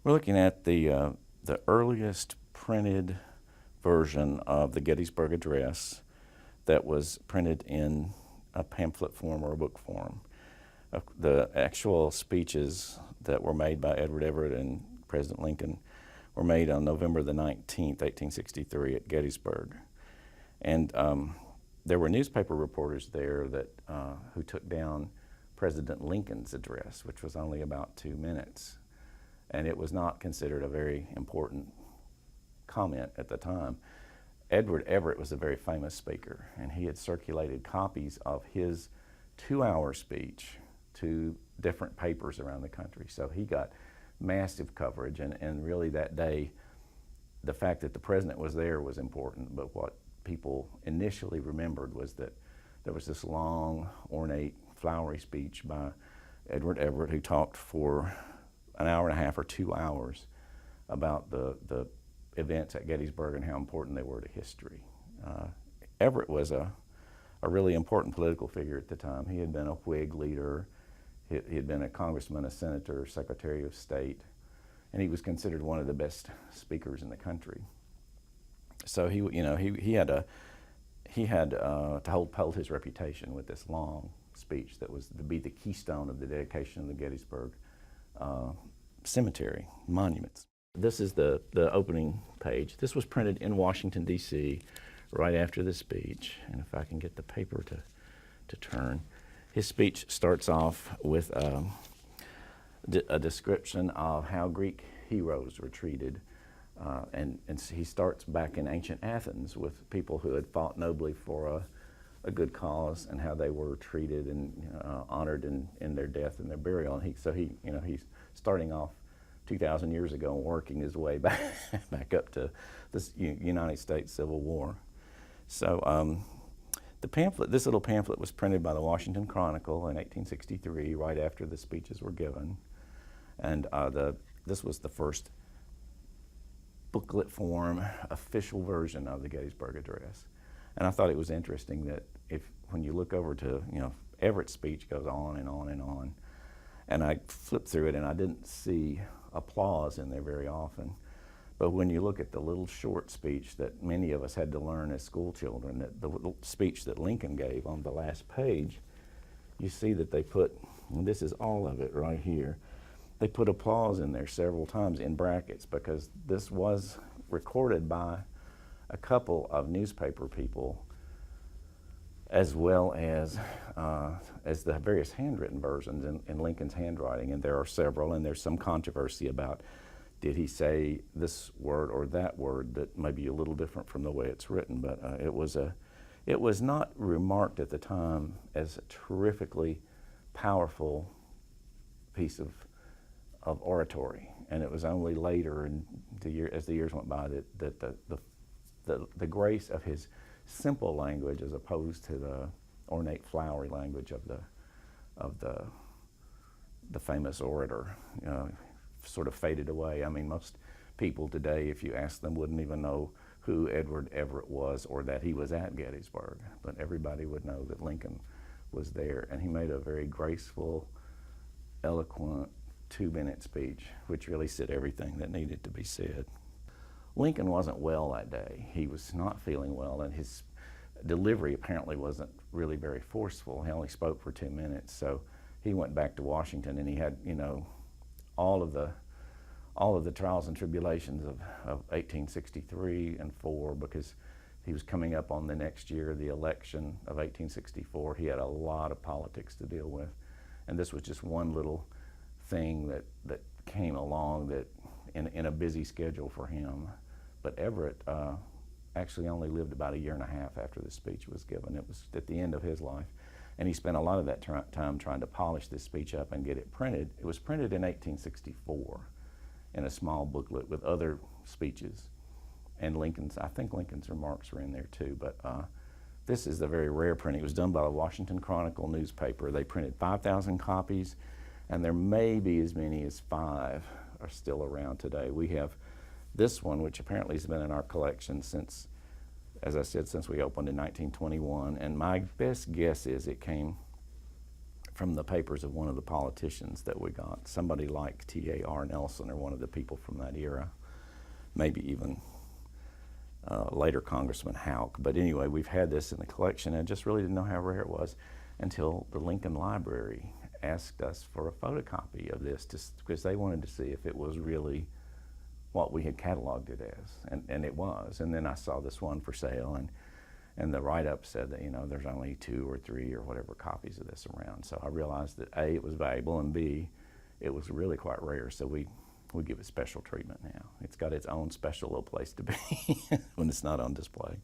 We're looking at the earliest printed version of the Gettysburg Address that was printed in a pamphlet form or a book form. The actual speeches that were made by Edward Everett and President Lincoln were made on November the 19th, 1863 at Gettysburg. And there were newspaper reporters there that who took down President Lincoln's address, which was only about 2 minutes. And it was not considered a very important comment at the time. Edward Everett was a very famous speaker, and he had circulated copies of his 2-hour speech to different papers around the country. So he got massive coverage, and really that day, the fact that the president was there was important, but what people initially remembered was that there was this long, ornate, flowery speech by Edward Everett, who talked for an hour and a half or 2 hours about the events at Gettysburg and how important they were to history. Everett was a really important political figure at the time. He had been a Whig leader, he had been a congressman, a senator, secretary of state, and he was considered one of the best speakers in the country. So he had to hold his reputation with this long speech that was to be the keystone of the dedication of the Gettysburg cemetery monuments. This is the opening page. This was printed in Washington, D.C. right after the speech. And if I can get the paper to turn. His speech starts off with a description of how Greek heroes were treated. And he starts back in ancient Athens with people who had fought nobly for a good cause and how they were treated and honored in their death and their burial. And he's starting off 2,000 years ago and working his way back up to this United States Civil War. So this little pamphlet was printed by the Washington Chronicle in 1863, right after the speeches were given. And this was the first booklet form, official version of the Gettysburg Address. And I thought it was interesting that when you look over to, Everett's speech goes on and on and on. And I flipped through it and I didn't see applause in there very often. But when you look at the little short speech that many of us had to learn as school children, the little speech that Lincoln gave on the last page, you see that they put, and this is all of it right here, they put applause in there several times in brackets because this was recorded by a couple of newspaper people as well as the various handwritten versions in Lincoln's handwriting. And there are several, and there's some controversy about did he say this word or that word that may be a little different from the way it's written. But it was not remarked at the time as a terrifically powerful piece of oratory, and it was only later as the years went by that the grace of his simple language as opposed to the ornate flowery language of the famous orator sort of faded away. I mean, most people today, if you ask them, wouldn't even know who Edward Everett was or that he was at Gettysburg, but everybody would know that Lincoln was there, and he made a very graceful, eloquent, 2-minute speech, which really said everything that needed to be said. Lincoln wasn't well that day. He was not feeling well, and his delivery apparently wasn't really very forceful. He only spoke for 2 minutes, so he went back to Washington, and he had, all of the trials and tribulations of 1863 and 4, because he was coming up on the next year, the election of 1864. He had a lot of politics to deal with, and this was just one little thing that came along that in a busy schedule for him. But Everett actually only lived about 1.5 years after the speech was given. It was at the end of his life. And he spent a lot of that time trying to polish this speech up and get it printed. It was printed in 1864 in a small booklet with other speeches. And I think Lincoln's remarks were in there too. But this is a very rare print. It was done by the Washington Chronicle newspaper. They printed 5,000 copies. And there may be as many as 5 are still around today. We have this one, which apparently has been in our collection since, as I said, since we opened in 1921. And my best guess is it came from the papers of one of the politicians that we got, somebody like T.A.R. Nelson or one of the people from that era, maybe even later Congressman Houck. But anyway, we've had this in the collection and just really didn't know how rare it was until the Lincoln Library asked us for a photocopy of this because they wanted to see if it was really what we had cataloged it as, and it was. And then I saw this one for sale, and the write-up said that, you know, there's only 2 or 3 or whatever copies of this around. So I realized that A, it was valuable, and B, it was really quite rare, so we give it special treatment now. It's got its own special little place to be when it's not on display.